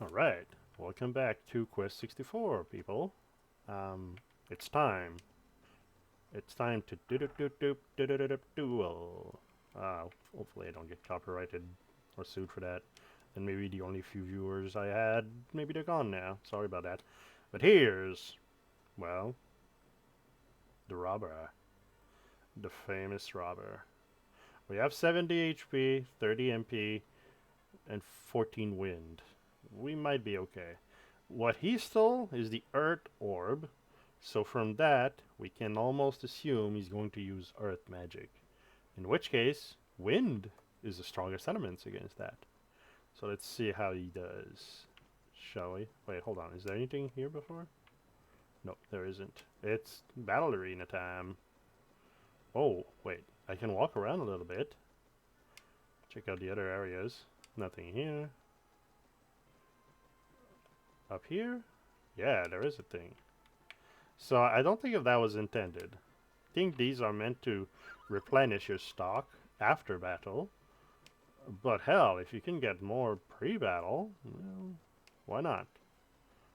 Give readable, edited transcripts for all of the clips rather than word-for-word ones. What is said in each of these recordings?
Alright, welcome back to Quest 64, people. Um, it's time. It's time to duel. Hopefully I don't get copyrighted or sued for that. And maybe the only few viewers I had, maybe they're gone now. Sorry about that. But here's, well, the robber. The famous robber. We have 70 HP, 30 MP, and 14 wind. We might be okay. What he stole is the Earth Orb, so from that we can almost assume he's going to use Earth magic. In which case, wind is the strongest element against that. So let's see how he does. Shall we? Wait, hold on. Is there anything here before? No, there isn't. It's battle arena time. Oh, wait. I can walk around a little bit. Check out the other areas. Nothing here. Up here? Yeah, there is a thing. So I don't think if that was intended. I think these are meant to replenish your stock after battle. But hell, if you can get more pre-battle, well, why not?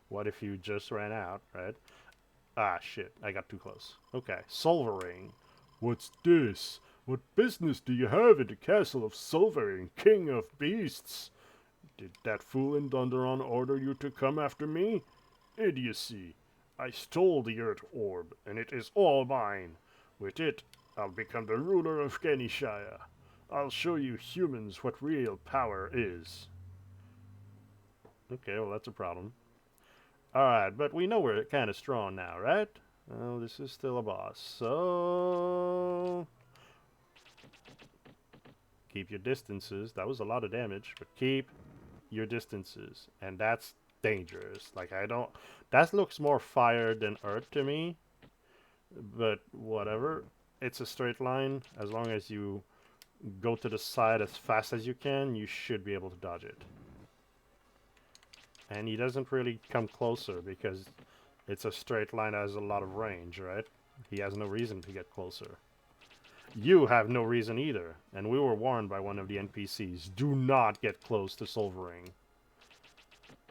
What if you just ran out, right? Ah, shit, I got too close. Okay, Solvaring. What's this? What business do you have in the castle of Solvaring, king of beasts? Did that fool in Dondoran order you to come after me? Idiocy! I stole the Earth Orb, and it is all mine. With it, I'll become the ruler of Genishire. I'll show you humans what real power is. Okay, well, that's a problem. Alright, but we know we're kind of strong now, right? Well, this is still a boss, so... Keep your distances. That was a lot of damage, but keep your distances. And that's dangerous. Like, I don't... That looks more fire than earth to me. But whatever. It's a straight line. As long as you go to the side as fast as you can, you should be able to dodge it. And he doesn't really come closer because it's a straight line that has a lot of range, right? He has no reason to get closer. You have no reason either, and we were warned by one of the NPCs, do not get close to Solvaring.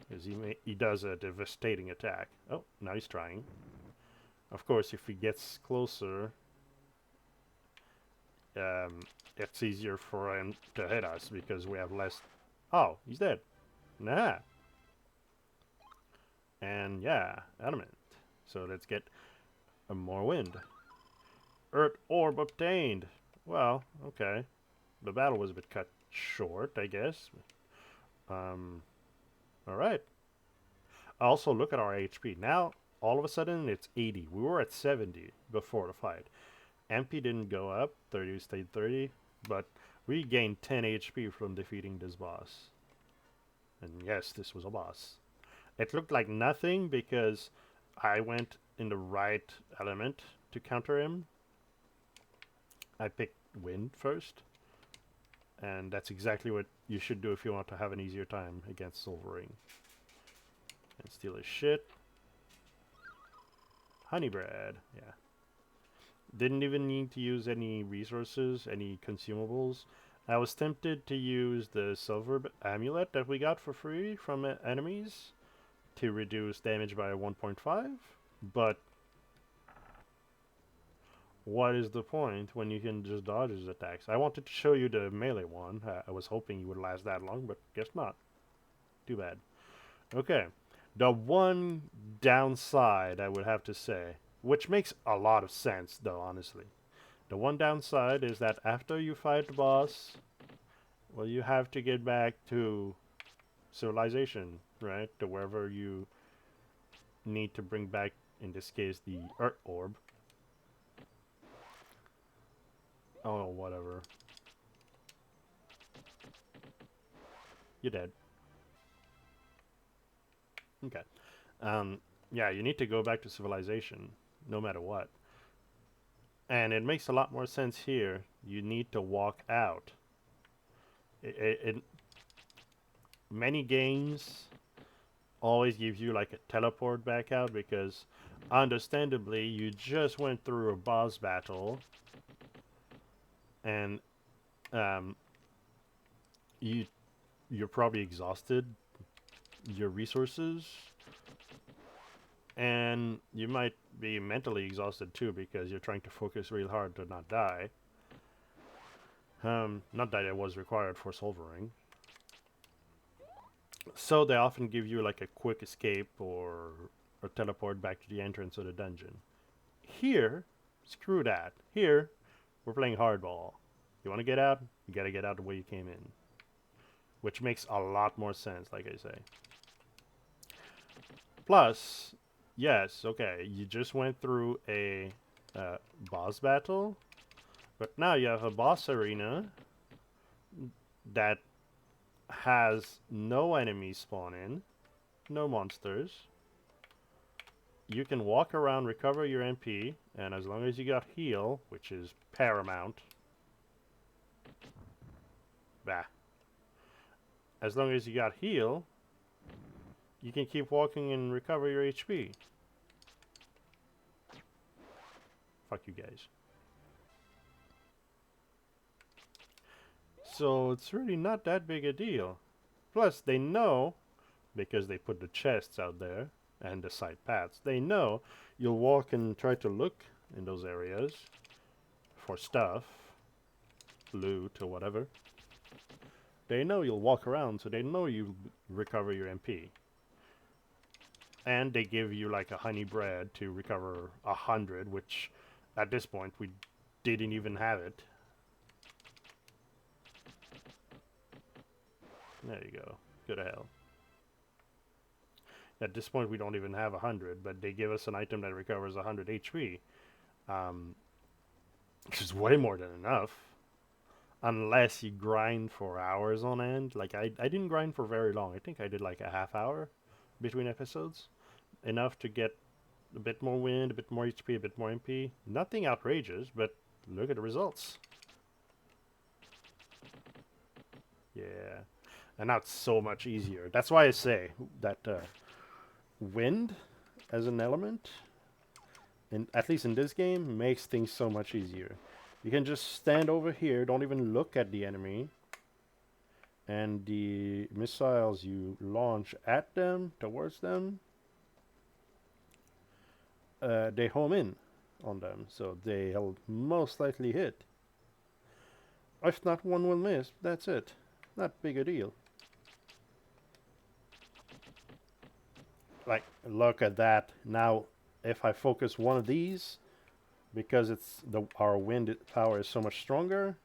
Because he does a devastating attack. Oh, now he's trying. Of course, if he gets closer, it's easier for him to hit us because we have less... Oh, he's dead. Nah. And yeah, adamant. So let's get more wind. Earth Orb obtained. Well, okay. The battle was a bit cut short, I guess. Alright. Also, look at our HP. Now, all of a sudden, it's 80. We were at 70 before the fight. MP didn't go up. 30 stayed 30. But we gained 10 HP from defeating this boss. And yes, this was a boss. It looked like nothing because I went in the right element to counter him. I picked wind first. And that's exactly what you should do if you want to have an easier time against Solvaring. And steal his shit. Honey bread, yeah. Didn't even need to use any resources, any consumables. I was tempted to use the silver amulet that we got for free from enemies to reduce damage by 1.5, but what is the point when you can just dodge his attacks? I wanted to show you the melee one. I was hoping you would last that long, but guess not. Too bad. Okay. The one downside, I would have to say, which makes a lot of sense, though, honestly. The one downside is that after you fight the boss, well, you have to get back to civilization, right? To wherever you need to bring back, in this case, the Earth Orb. Oh, whatever. You're dead. Okay. Yeah, you need to go back to civilization, no matter what. And it makes a lot more sense here. You need to walk out. Many games always give you like a teleport back out because, understandably, you just went through a boss battle, and um, you're probably exhausted your resources, and you might be mentally exhausted too because you're trying to focus real hard to not die. Not that it was required for Solvaring. So they often give you like a quick escape or teleport back to the entrance of the dungeon. Here, screw that. Here, we're playing hardball. You want to get out? You gotta get out the way you came in. Which makes a lot more sense, like I say. Plus, yes, okay, you just went through a boss battle, but now you have a boss arena that has no enemies spawn in, no monsters. You can walk around, recover your MP, and as long as you got heal, which is paramount, bah. As long as you got heal, you can keep walking and recover your HP. Fuck you guys. So it's really not that big a deal. Plus, they know, because they put the chests out there and the side paths, they know you'll walk and try to look in those areas for stuff, loot or whatever. They know you'll walk around, so they know you recover your MP. And they give you like a honey bread to recover 100, which at this point we didn't even have it. There you go. Good to hell. At this point we don't even have 100, but they give us an item that recovers 100 HP. Which is way more than enough. Unless you grind for hours on end. Like, I didn't grind for very long. I think I did like a half hour between episodes. Enough to get a bit more wind, a bit more HP, a bit more MP. Nothing outrageous, but look at the results. Yeah. And now it's so much easier. That's why I say that wind as an element, at least in this game, makes things so much easier. You can just stand over here, don't even look at the enemy, and the missiles you launch at them, towards them, they home in on them, so they'll most likely hit. If not, one will miss, that's it. Not big a deal. Like, look at that. Now, if I focus one of these, because our wind power is so much stronger,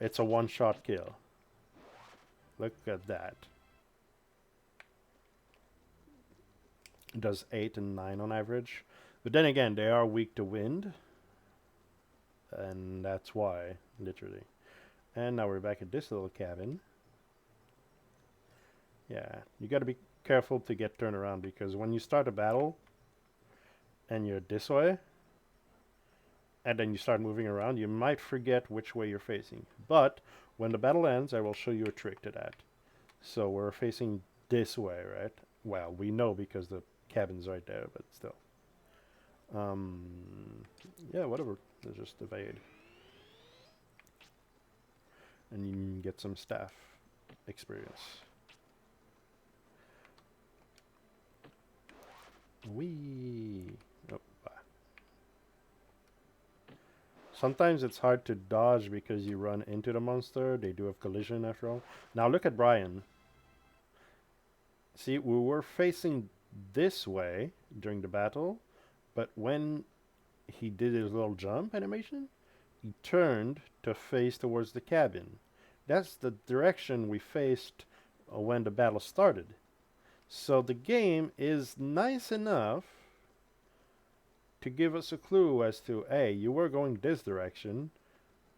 it's a one-shot kill. Look at that. It does 8 and 9 on average. But then again, they are weak to wind. And that's why, literally. And now we're back at this little cabin. Yeah, you gotta be careful to get turned around, because when you start a battle and you're this way, and then you start moving around, you might forget which way you're facing. But when the battle ends, I will show you a trick to that. So we're facing this way, right? Well, we know because the cabin's right there, but still. Yeah, whatever. Let's just evade. And you can get some staff experience. Whee! Oh, sometimes it's hard to dodge because you run into the monster. They do have collision after all. Now look at Brian. See, we were facing this way during the battle, but when he did his little jump animation, he turned to face towards the cabin. That's the direction we faced when the battle started. So the game is nice enough to give us a clue as to, hey, you were going this direction,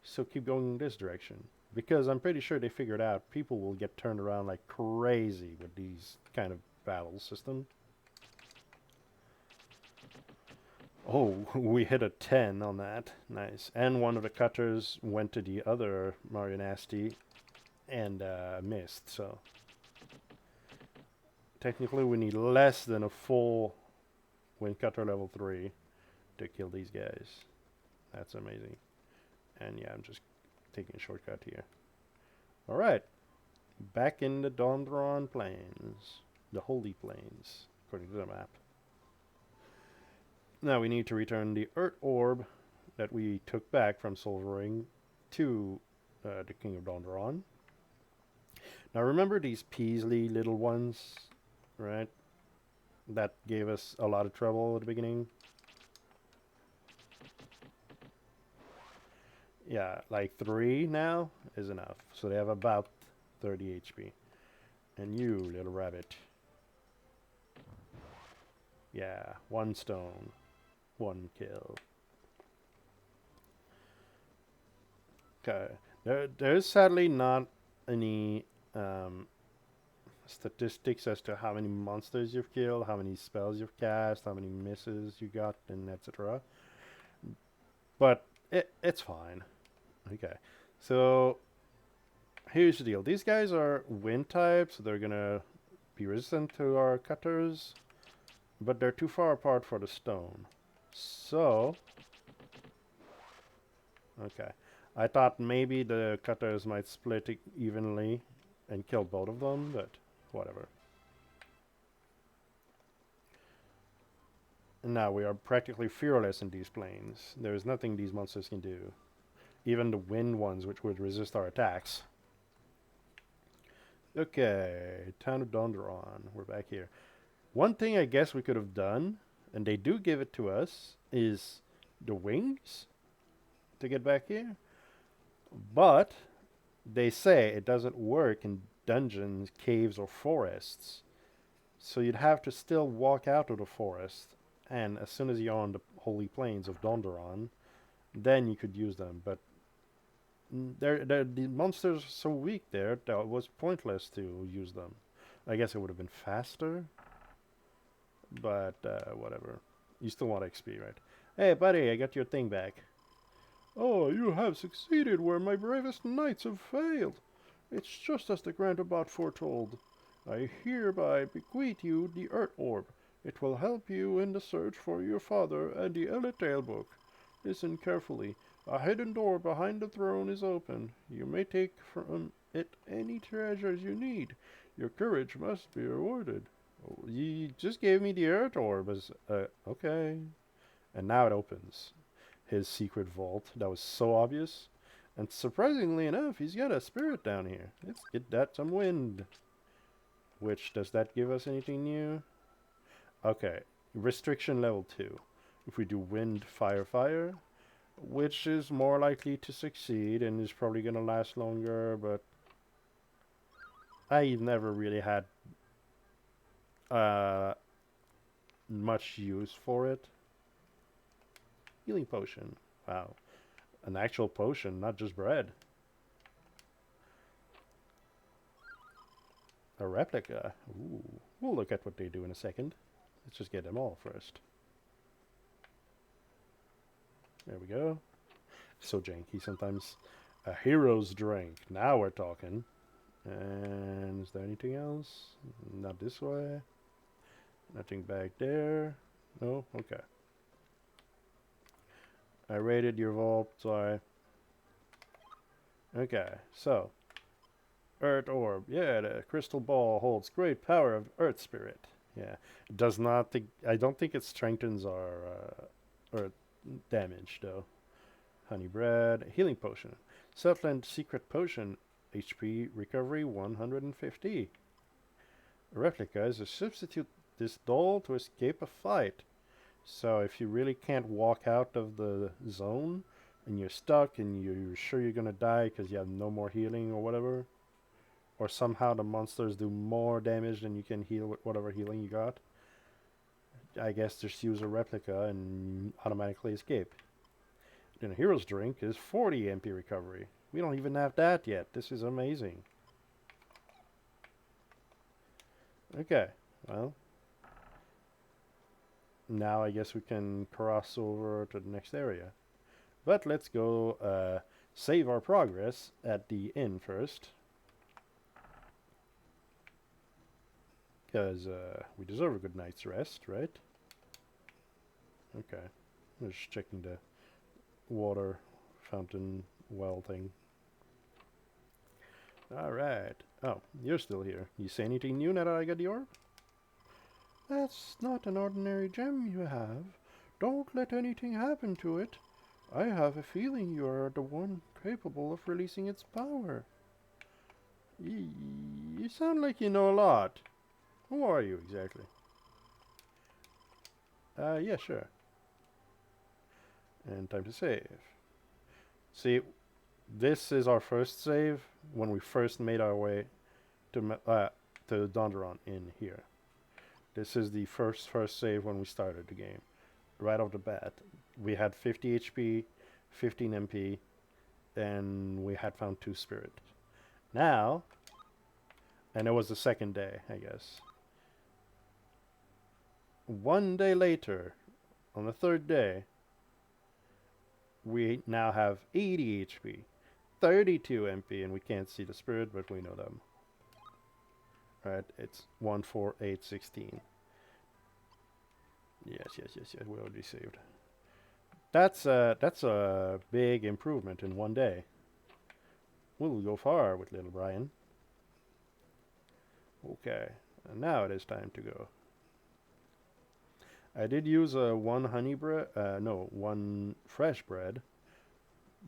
so keep going in this direction. Because I'm pretty sure they figured out people will get turned around like crazy with these kind of battle system. Oh, we hit a 10 on that. Nice. And one of the cutters went to the other Mario Nasty and missed, so technically we need less than a full wind cutter level 3 to kill these guys. That's amazing. And yeah, I'm just taking a shortcut here. Alright. Back in the Dondoran Plains. the Holy Plains, according to the map. Now we need to return the Earth Orb that we took back from Solvaring to the King of Dondoran. Now remember these Peasley little ones, right? That gave us a lot of trouble at the beginning. Yeah, like 3 now is enough. So they have about 30 HP. And you, little rabbit. Yeah, 1 stone. 1 kill. Okay. There's sadly not any statistics as to how many monsters you've killed, how many spells you've cast, how many misses you got, and etc. But it's fine. Okay. So here's the deal. These guys are wind types, so they're gonna be resistant to our cutters, but they're too far apart for the stone. So, okay. I thought maybe the cutters might split evenly and kill both of them, but whatever. And now we are practically fearless in these plains. There is nothing these monsters can do. Even the wind ones, which would resist our attacks. Okay, Town of Dondoran. We're back here. One thing I guess we could have done, and they do give it to us, is the wings to get back here. But they say it doesn't work in dungeons, caves, or forests. So you'd have to still walk out of the forest, and as soon as you're on the holy plains of Dondoran, then you could use them. But the monsters are so weak there that it was pointless to use them. I guess it would have been faster, but whatever. You still want XP, right? Hey, buddy, I got your thing back. Oh, you have succeeded where my bravest knights have failed. It's just as the Grandabot foretold. I hereby bequeath you the Earth Orb. It will help you in the search for your father and the Eletail book. Listen carefully. A hidden door behind the throne is open. You may take from it any treasures you need. Your courage must be rewarded. Oh, you just gave me the Earth Orb as, okay. And now it opens. His secret vault. That was so obvious. And surprisingly enough, he's got a spirit down here. Let's get that some wind. Which, does that give us anything new? Okay. Restriction level 2. If we do wind, fire, fire, which is more likely to succeed and is probably going to last longer, but I've never really had much use for it. Healing potion. Wow. An actual potion, not just bread. A replica. Ooh. We'll look at what they do in a second. Let's just get them all first. There we go. So janky sometimes. A hero's drink. Now we're talking. And is there anything else? Not this way. Nothing back there. No? Okay. I raided your vault, sorry. Okay, so. Earth Orb. Yeah, the crystal ball holds great power of Earth Spirit. Yeah. It does not think... I don't think it strengthens our Earth damage, though. Honey bread. Healing potion. Setland secret potion. HP recovery 150. A replica is a substitute this doll to escape a fight. So if you really can't walk out of the zone and you're stuck and you're sure you're gonna die because you have no more healing or whatever, or somehow the monsters do more damage than you can heal with whatever healing you got, I guess just use a replica and automatically escape. Then a hero's drink is 40 MP recovery. We don't even have that yet. This is amazing. Okay, well. Now I guess we can cross over to the next area. But let's go save our progress at the inn first. Because we deserve a good night's rest, right? Okay. I'm just checking the water fountain well thing. Alright. Oh, you're still here. You say anything new now that I got the orb? That's not an ordinary gem you have. Don't let anything happen to it. I have a feeling you are the one capable of releasing its power. You sound like you know a lot. Who are you exactly? Yeah, sure. And time to save. See, this is our first save when we first made our way to Dondoran in here. This is the first save when we started the game. Right off the bat, we had 50 HP, 15 MP, and we had found 2 spirit. Now, and it was the second day, I guess. One day later, on the third day, we now have 80 HP, 32 MP, and we can't see the spirit, but we know them. Right, it's 1, 4, 8, 16. Yes, we already saved. That's a big improvement in one day. We'll go far with little Brian. Okay, and now it is time to go. I did use one honey bread, one fresh bread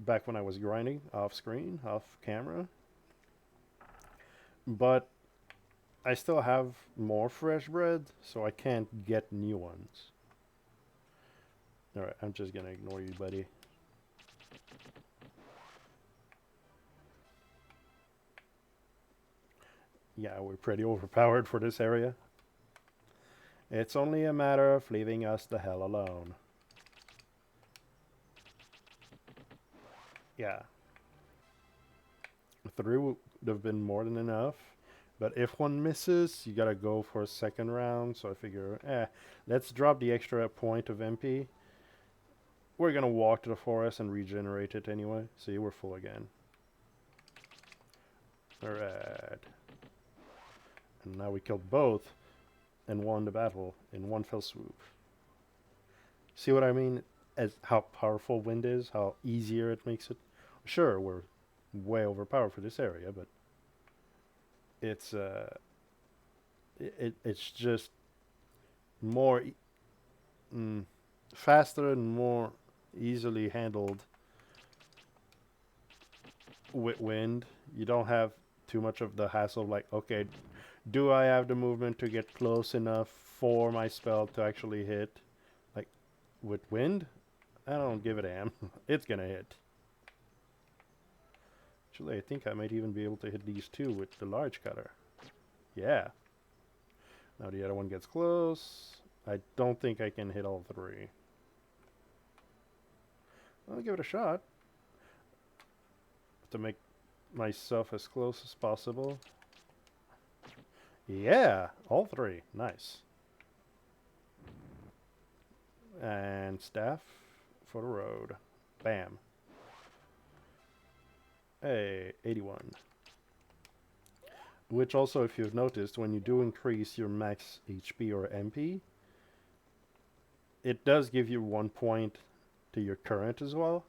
back when I was grinding off screen, off camera. But I still have more fresh bread, so I can't get new ones. Alright, I'm just gonna ignore you, buddy. Yeah, we're pretty overpowered for this area. It's only a matter of leaving us the hell alone. Yeah. 3 would have been more than enough. But if one misses, you gotta go for a second round. So I figure, let's drop the extra point of MP. We're gonna walk to the forest and regenerate it anyway. See, we're full again. Alright. And now we killed both and won the battle in one fell swoop. See what I mean? As how powerful wind is, how easier it makes it. Sure, we're way overpowered for this area, but it's it's just more faster and more easily handled with wind. You don't have too much of the hassle of like, okay, do I have the movement to get close enough for my spell to actually hit? Like with wind, I don't give a damn. It's gonna hit. Actually, I think I might even be able to hit these 2 with the large cutter. Yeah. Now the other one gets close. I don't think I can hit all 3. I'll give it a shot. To make myself as close as possible. Yeah, all 3. Nice. And staff for the road. Bam. Hey, 81. Which also, if you've noticed, when you do increase your max HP or MP, it does give you 1 point to your current as well.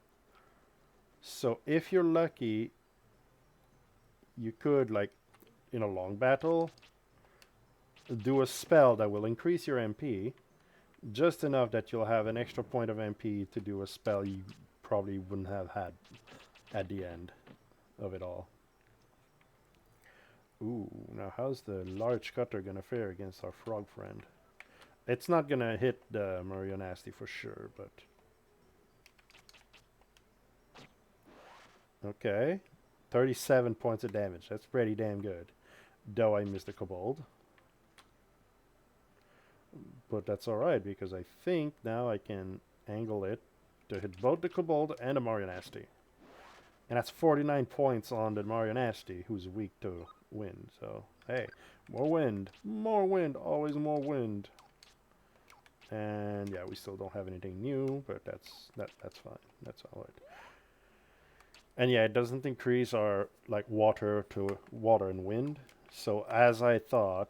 So if you're lucky, you could, like, in a long battle, do a spell that will increase your MP, just enough that you'll have an extra point of MP to do a spell you probably wouldn't have had at the end of it all. Ooh, now how's the large cutter gonna fare against our frog friend? It's not gonna hit the Mario Nasty for sure, but... Okay. 37 points of damage. That's pretty damn good. Though I missed the kobold. But that's alright, because I think now I can angle it to hit both the kobold and the Mario Nasty. And that's 49 points on the Mario Nasty, who's weak to wind. So, hey, more wind. More wind. Always more wind. And yeah, we still don't have anything new, but that's fine. That's alright. And yeah, it doesn't increase our like water to water and wind. So as I thought,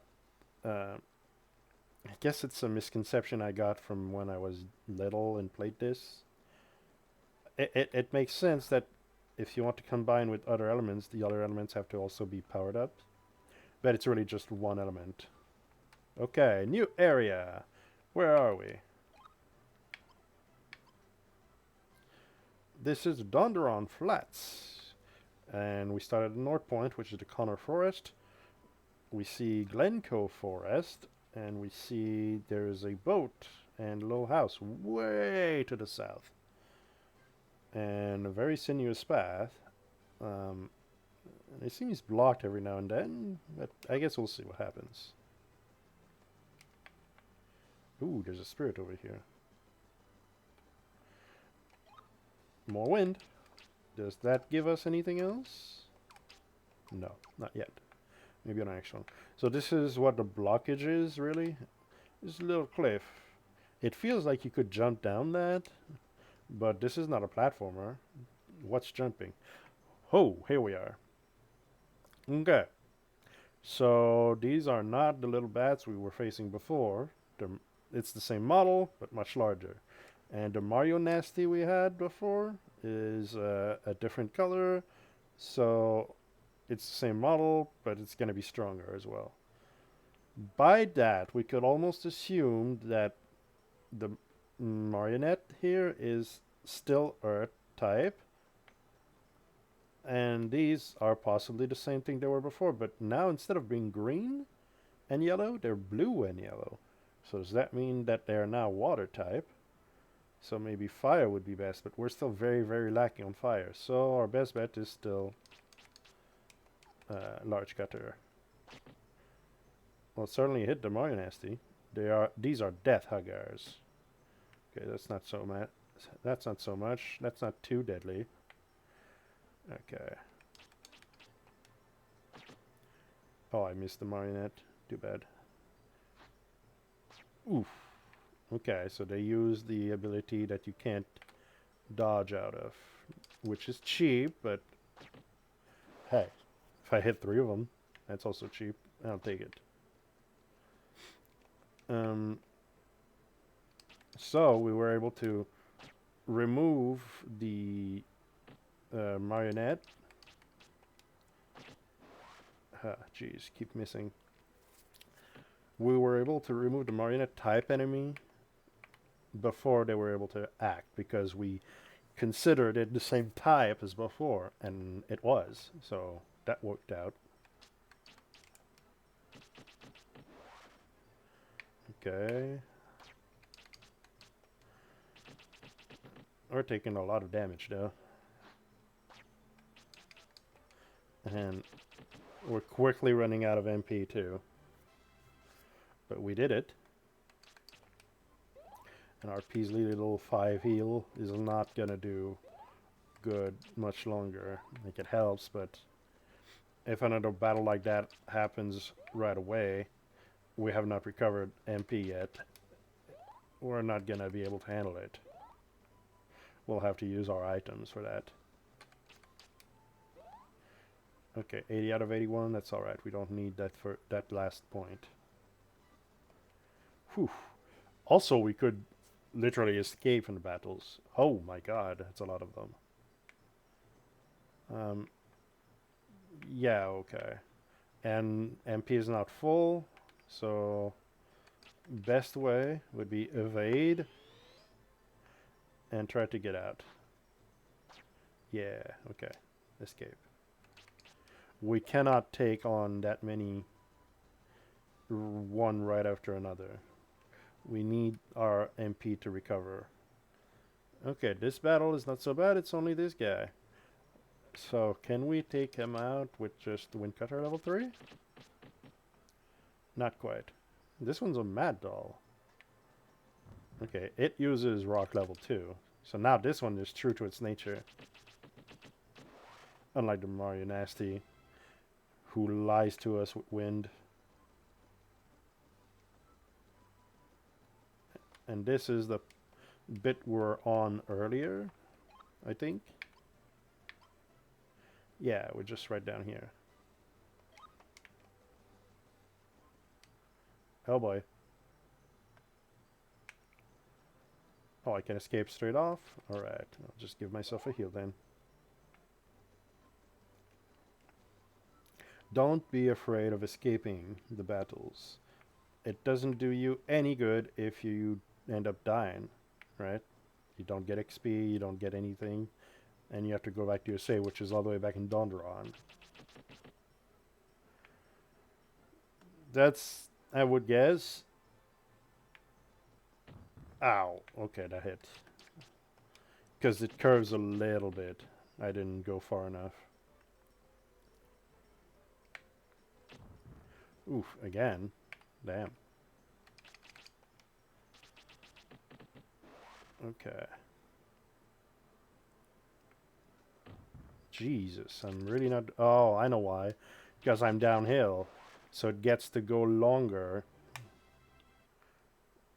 I guess it's a misconception I got from when I was little and played this. It makes sense that if you want to combine with other elements, the other elements have to also be powered up. But it's really just one element. Okay, new area. Where are we? This is Dondoran Flats. And we started at North Point, which is the Glencoe Forest. We see Glencoe Forest, and we see there's a boat and a little house way to the south. And a very sinuous path. And it seems blocked every now and then, but I guess we'll see what happens. Ooh, there's a spirit over here. More wind. Does that give us anything else? No, not yet. Maybe on the next one. So this is what the blockage is, really. This little cliff. It feels like you could jump down that, but this is not a platformer. What's jumping? Oh, here we are. Okay. So these are not the little bats we were facing before. It's the same model, but much larger. And the Mario Nasty we had before is a different color. So it's the same model, but it's going to be stronger as well. By that, we could almost assume that the marionette here is still Earth type. And these are possibly the same thing they were before, but now instead of being green and yellow, they're blue and yellow. So does that mean that they are now water type? So maybe fire would be best, but we're still very, very lacking on fire. So our best bet is still large cutter. Well, it certainly hit the Mario Nasty. These are death huggers. Okay, that's not so much. That's not so much. That's not too deadly. Okay. Oh, I missed the marionette. Too bad. Oof. Okay, so they use the ability that you can't dodge out of, which is cheap, but hey, if I hit 3 of them, that's also cheap. I'll take it. So we were able to remove the marionette. Jeez, keep missing. We were able to remove the marionette type enemy before they were able to act, because we considered it the same type as before, and it was, so that worked out. Okay. We're taking a lot of damage though. And we're quickly running out of MP too. But we did it. And our Peasley little 5 heal is not gonna do good much longer. Like, it helps, but if another battle like that happens right away, we have not recovered MP yet, we're not gonna be able to handle it. We'll have to use our items for that. Okay, 80 out of 81, that's alright. We don't need that for that last point. Whew. Also, we could literally escape from the battles. Oh my god, that's a lot of them. Yeah, okay. And MP is not full, so best way would be evade and try to get out. Yeah, okay. Escape. We cannot take on that many one right after another. We need our MP to recover. Okay, this battle is not so bad. It's only this guy. So, can we take him out with just the Windcutter level 3? Not quite. This one's a Mad Doll. Okay, it uses Rock level 2. So now this one is true to its nature. Unlike the Mario Nasty, who lies to us with wind. And this is the bit we're on earlier, I think. Yeah, we're just right down here. Oh boy. Oh, I can escape straight off? Alright, I'll just give myself a heal then. Don't be afraid of escaping the battles. it doesn't do you any good if you end up dying, right? You don't get XP, you don't get anything, and you have to go back to your save, which is all the way back in Dondoran. That's, I would guess. Ow. Okay, that hit. Because it curves a little bit. I didn't go far enough. Oof, again. Damn. Okay. Jesus, I'm really not... Oh, I know why. Because I'm downhill. So it gets to go longer.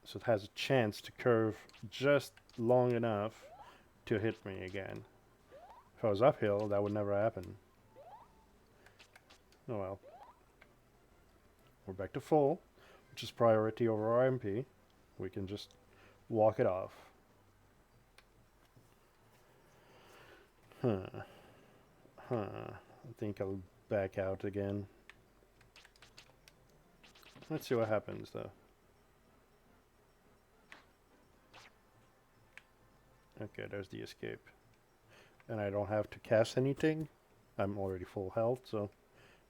So it has a chance to curve just long enough to hit me again. If I was uphill, that would never happen. Oh well. We're back to full, which is priority over our MP. We can just walk it off. Huh. I think I'll back out again. Let's see what happens, though. Okay, there's the escape. And I don't have to cast anything. I'm already full health, so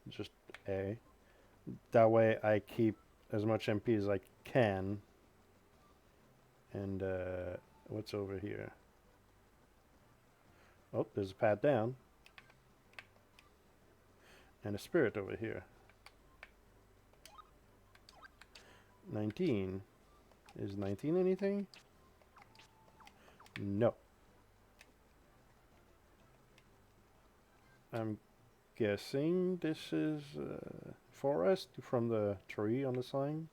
just A. That way I keep as much MP as I can. And, what's over here? Oh, there's a path down. And a spirit over here. 19. Is 19 anything? No. I'm guessing this is forest from the tree on the sign.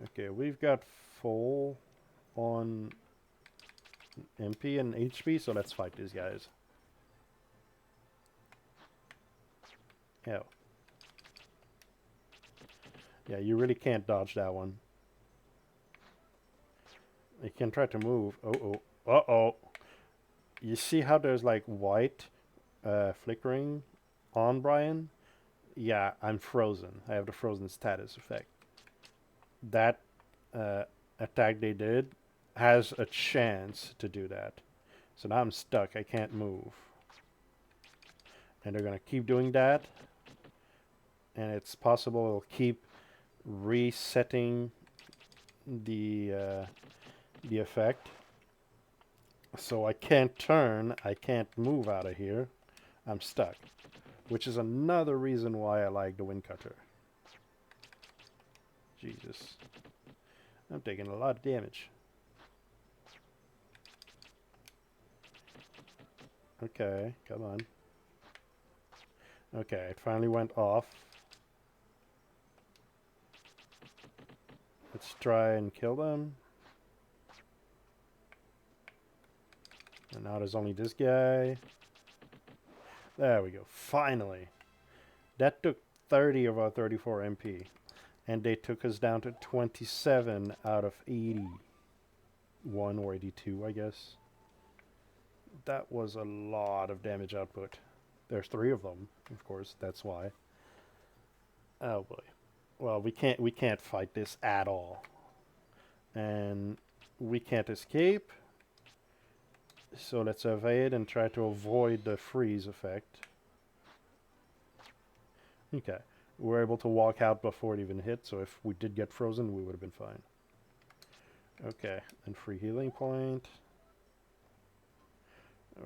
Okay, we've got full on MP and HP, so let's fight these guys. Yeah. Yeah, you really can't dodge that one. You can try to move. Uh-oh. Uh-oh. You see how there's like white flickering on Brian? Yeah, I'm frozen. I have the frozen status effect. That attack they did has a chance to do that. So now I'm stuck. I can't move. And they're going to keep doing that. And it's possible it'll keep resetting the effect. So I can't turn. I can't move out of here. I'm stuck. Which is another reason why I like the Wind Cutter. Jesus. I'm taking a lot of damage. Okay, come on. Okay, it finally went off. Let's try and kill them. And now there's only this guy. There we go. Finally. That took 30 of our 34 MP. And they took us down to 27 out of 81 or 82, I guess. That was a lot of damage output. There's 3 of them, of course. That's why. Oh boy. Well, we can't fight this at all. And we can't escape. So let's evade and try to avoid the freeze effect. Okay. We're able to walk out before it even hit, so if we did get frozen, we would have been fine. Okay, and free healing point.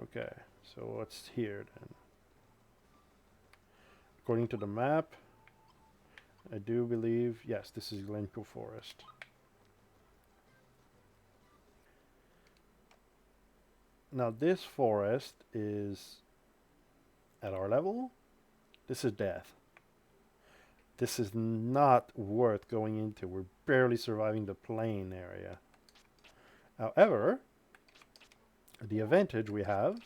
Okay, so what's here then? According to the map, I do believe, yes, this is Glencoe Forest. Now this forest is at our level. This is death. This is not worth going into. We're barely surviving the plain area. However, the advantage we have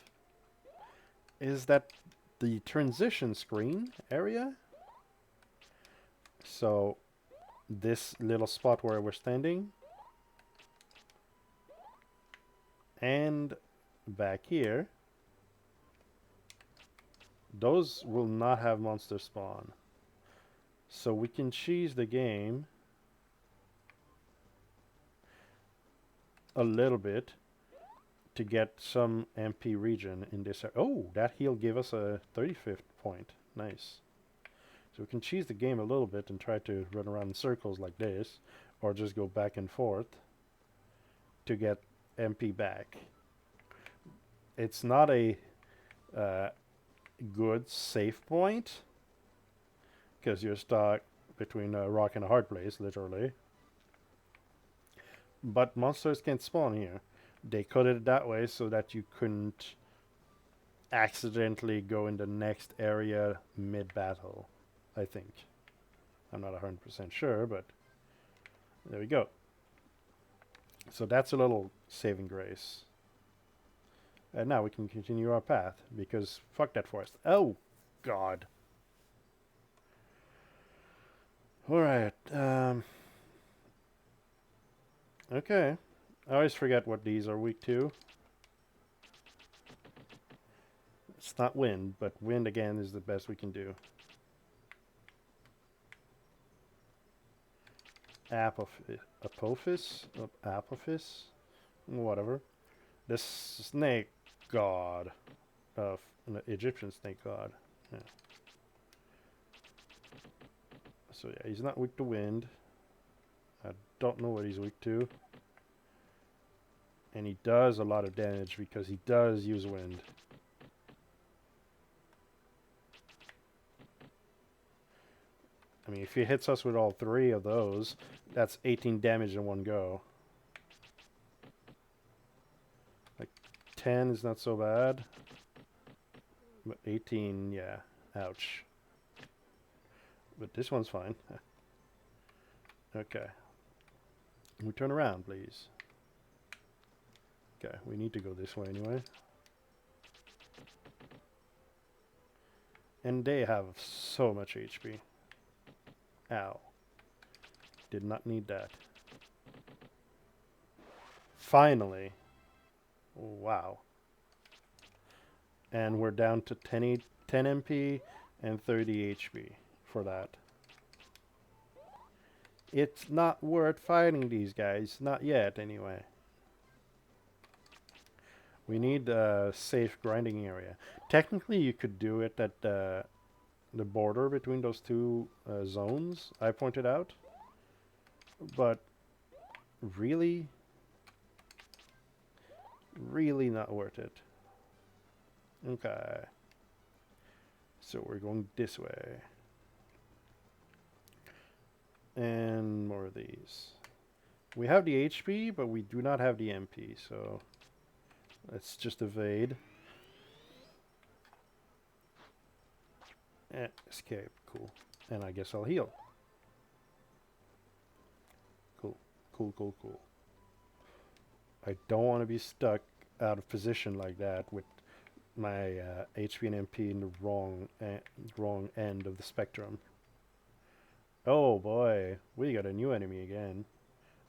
is that the transition screen area, so this little spot where we're standing, and back here, those will not have monster spawn. So we can cheese the game a little bit to get some MP region in this. Oh, that heal gave us a 35th point. Nice. So we can cheese the game a little bit and try to run around in circles like this, or just go back and forth to get MP back. It's not a good safe point, because you're stuck between a rock and a hard place, literally. But monsters can spawn here. They coded it that way so that you couldn't accidentally go in the next area mid-battle, I think. I'm not 100% sure, but there we go. So that's a little saving grace. And now we can continue our path, because fuck that forest. Oh, God. Alright, okay. I always forget what these are weak to. It's not wind, but wind again is the best we can do. Apophis? Apophis? Whatever. This snake god of an Egyptian snake god. Yeah. So yeah, he's not weak to wind. I don't know what he's weak to. And he does a lot of damage because he does use wind. I mean, if he hits us with all three of those, that's 18 damage in one go. Like, 10 is not so bad. But 18, yeah. Ouch. But this one's fine. Okay. We turn around, please. Okay, we need to go this way anyway. And they have so much HP. Ow. Did not need that. Finally. Wow. And we're down to 10 MP and 30 HP for that. It's not worth fighting these guys. Not yet, anyway. We need a safe grinding area. Technically, you could do it at the border between those two zones I pointed out. But really, really not worth it. Okay. So we're going this way. And more of these. We have the HP, but we do not have the MP, so let's just evade. And escape. Cool. And I guess I'll heal. Cool. Cool, cool, cool. I don't want to be stuck out of position like that with my HP and MP in the wrong end of the spectrum. Oh boy, we got a new enemy again.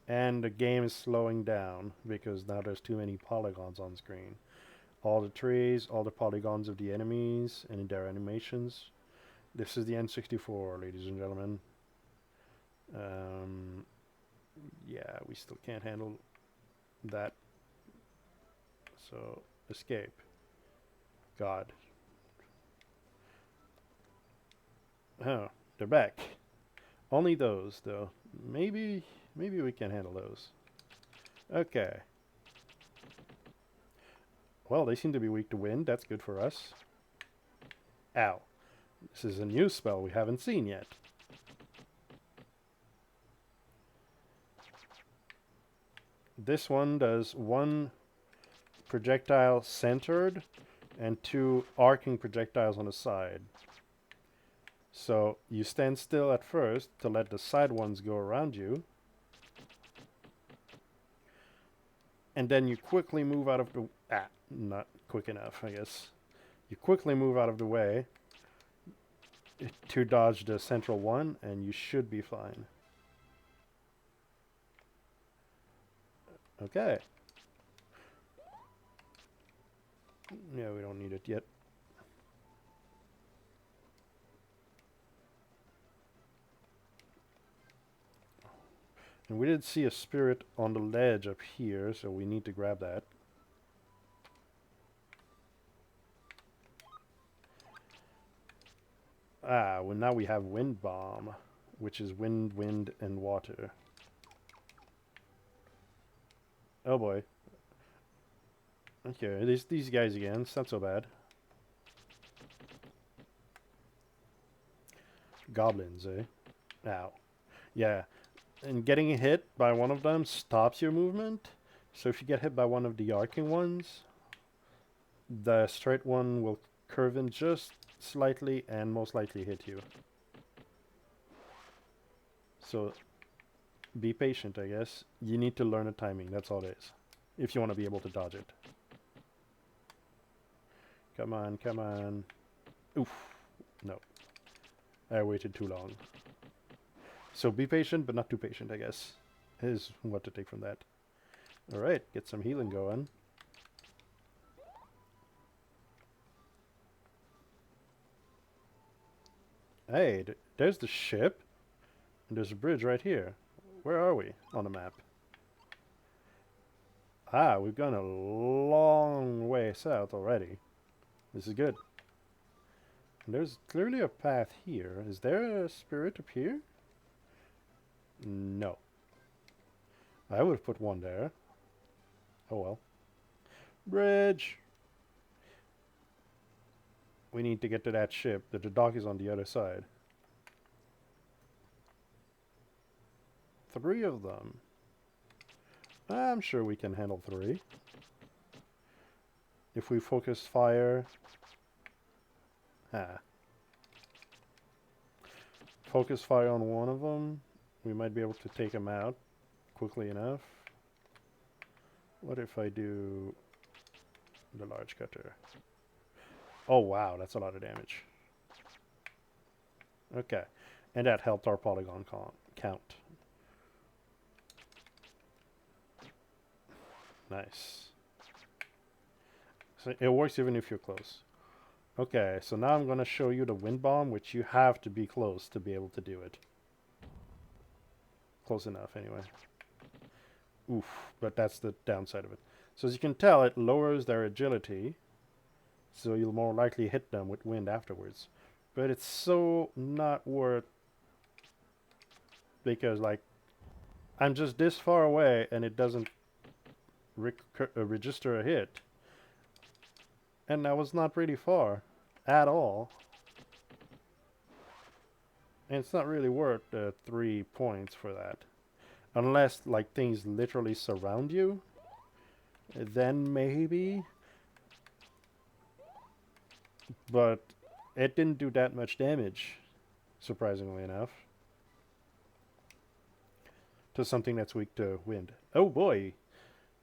And the game is slowing down because now there's too many polygons on screen. All the trees, all the polygons of the enemies and their animations. This is the N64, ladies and gentlemen. Yeah, we still can't handle that. So, escape. God. Oh, they're back. Only those, though. Maybe we can handle those. Okay. Well, they seem to be weak to wind. That's good for us. Ow. This is a new spell we haven't seen yet. This one does 1 projectile centered and 2 arcing projectiles on the side. So you stand still at first to let the side ones go around you. And then you quickly move out of the... not quick enough, I guess. You quickly move out of the way to dodge the central one, and you should be fine. Okay. Yeah, we don't need it yet. And we did see a spirit on the ledge up here, so we need to grab that. Ah, well now we have wind bomb, which is wind, wind, and water. Oh boy. Okay, these guys again. It's not so bad. Goblins, eh? Ow. Yeah. And getting hit by one of them stops your movement. So if you get hit by one of the arcing ones, the straight one will curve in just slightly and most likely hit you. So be patient, I guess. You need to learn the timing, that's all it is. If you want to be able to dodge it. Come on, come on. Oof. No. I waited too long. So be patient, but not too patient, I guess. Is what to take from that. Alright, get some healing going. Hey, there's the ship. And there's a bridge right here. Where are we on the map? Ah, we've gone a long way south already. This is good. And there's clearly a path here. Is there a spirit up here? No. I would have put one there. Oh well. Bridge! We need to get to that ship. The dock is on the other side. 3 of them. I'm sure we can handle 3. If we focus fire... Focus fire on one of them, we might be able to take him out quickly enough. What if I do the large cutter? Oh wow, that's a lot of damage. Okay, and that helped our polygon count. Nice. So it works even if you're close. Okay, so now I'm going to show you the wind bomb, which you have to be close to be able to do it. Close enough, anyway. Oof, but that's the downside of it. So as you can tell, it lowers their agility, so you'll more likely hit them with wind afterwards. But it's so not worth... Because, like, I'm just this far away, and it doesn't register a hit. And that was not really far at all. And it's not really worth 3 points for that. Unless, like, things literally surround you. Then maybe. But it didn't do that much damage, surprisingly enough. To something that's weak to wind. Oh boy!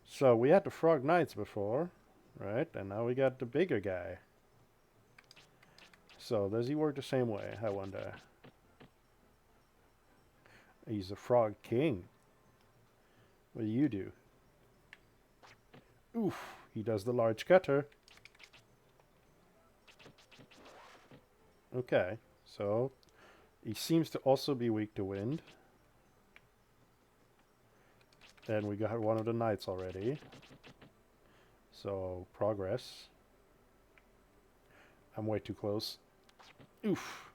So we had the Frog Knights before. Right, and now we got the bigger guy. So, does he work the same way, I wonder? He's a frog king. What do you do? Oof, he does the large cutter. Okay, so he seems to also be weak to wind. And we got one of the knights already. So, progress. I'm way too close. Oof.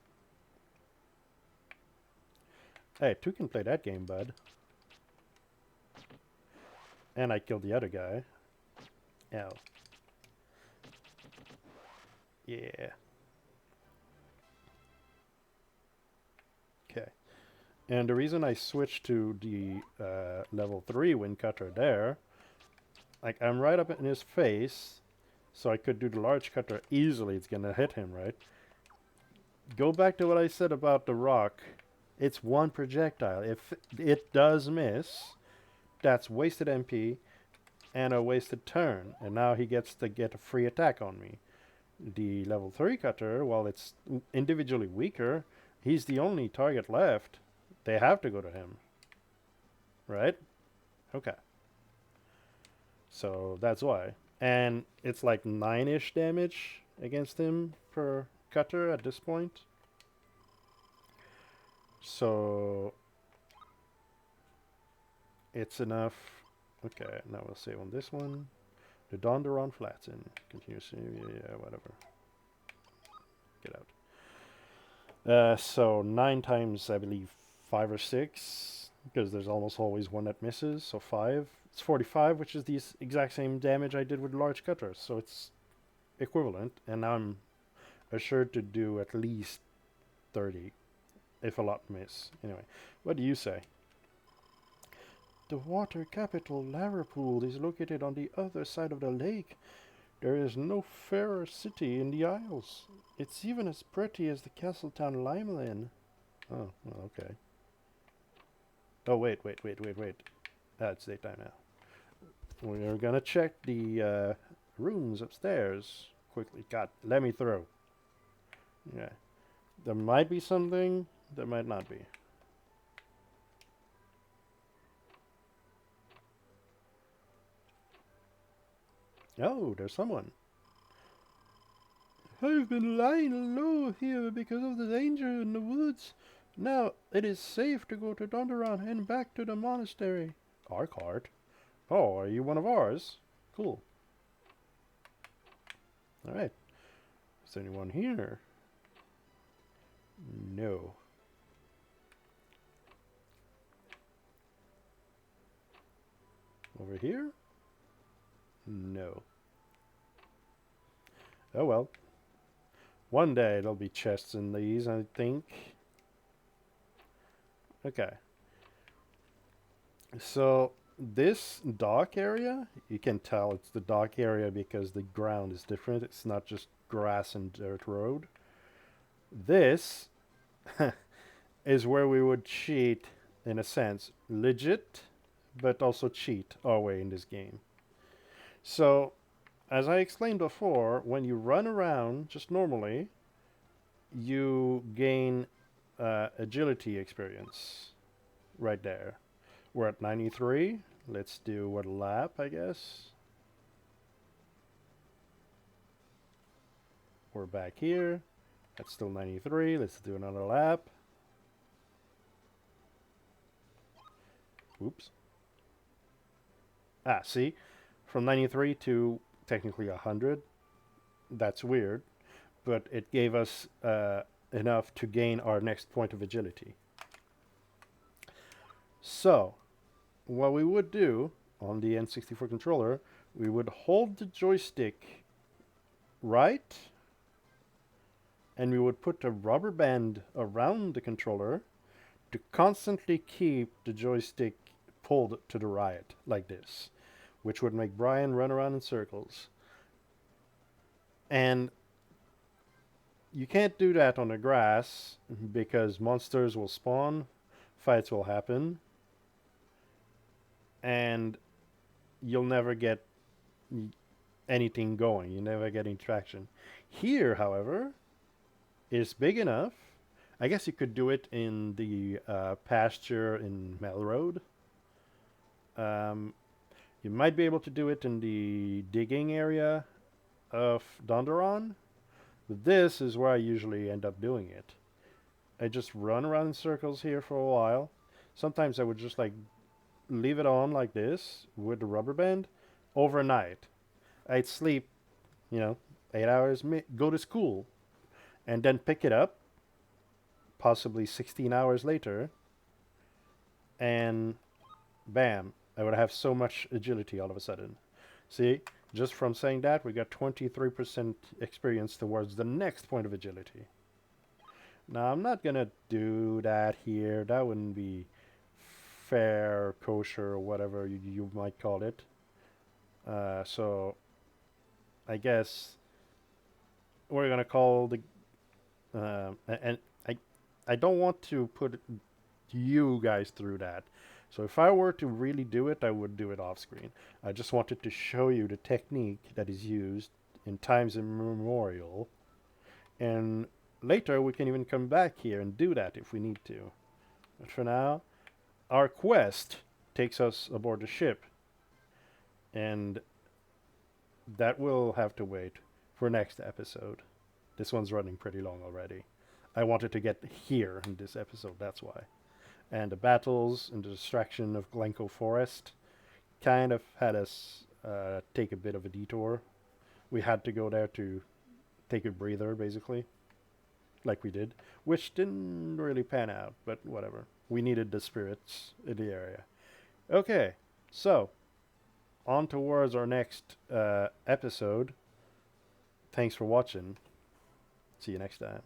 Hey, 2 can play that game, bud. And I killed the other guy. Ow. Yeah. Okay. And the reason I switched to the level 3 wind cutter there, like, I'm right up in his face, so I could do the large cutter easily. It's gonna hit him, right? Go back to what I said about the rock. It's one projectile. If it does miss, that's wasted MP and a wasted turn. And now he gets to get a free attack on me. The level 3 cutter, while it's individually weaker, he's the only target left. They have to go to him. Right? Okay. So that's why. And it's like 9-ish damage against him per cutter at this point. So it's enough. Okay, now we'll save on this one. The Dondoran flatten. Continuously, yeah, whatever. Get out. So 9 times, I believe, 5 or 6, because there's almost always one that misses, so 5. It's 45, which is the exact same damage I did with large cutters, so it's equivalent, and now I'm assured to do at least 30, if a lot miss. Anyway, what do you say? The water capital, Liverpool, is located on the other side of the lake. There is no fairer city in the Isles. It's even as pretty as the castle town Limelin. Oh, well, okay. Oh, wait. It's daytime now. We're gonna check the rooms upstairs quickly. God, let me through. Yeah. There might be something, there might not be. Oh, there's someone. I've been lying low here because of the danger in the woods. Now it is safe to go to Dondoran and back to the monastery. Our cart? Oh, are you one of ours? Cool. Alright. Is there anyone here? No. Over here? No. Oh well. One day there'll be chests in these, I think. Okay. So this dock area, you can tell it's the dock area because the ground is different. It's not just grass and dirt road. This is where we would cheat, in a sense, legit, but also cheat our way in this game. So, as I explained before, when you run around just normally, you gain agility experience right there. We're at 93. Let's do what, a lap, I guess. We're back here. That's still 93. Let's do another lap. Oops. Ah, see? From 93 to technically 100. That's weird. But it gave us enough to gain our next point of agility. So, what we would do on the N64 controller, we would hold the joystick right, and we would put a rubber band around the controller to constantly keep the joystick pulled to the right, like this, which would make Brian run around in circles. And you can't do that on the grass because monsters will spawn, fights will happen, and you'll never get anything going. You never get any traction. Here, however, is big enough. I guess you could do it in the pasture in Melroad. You might be able to do it in the digging area of Dondoran. But this is where I usually end up doing it. I just run around in circles here for a while. Sometimes I would just like leave it on like this with the rubber band overnight. I'd sleep, 8 hours, go to school, and then pick it up, possibly 16 hours later, and bam, I would have so much agility all of a sudden. See, just from saying that, we got 23% experience towards the next point of agility. Now, I'm not gonna do that here. That wouldn't be fair, kosher, or whatever you might call it. So, I guess we're gonna call the... and I don't want to put you guys through that. So if I were to really do it, I would do it off screen. I just wanted to show you the technique that is used in times immemorial. And later we can even come back here and do that if we need to. But for now, our quest takes us aboard the ship. And that will have to wait for next episode. This one's running pretty long already. I wanted to get here in this episode, that's why. And the battles and the distraction of Glencoe Forest kind of had us take a bit of a detour. We had to go there to take a breather, basically, like we did, which didn't really pan out, but whatever. We needed the spirits in the area. Okay, so on towards our next episode. Thanks for watching. See you next time.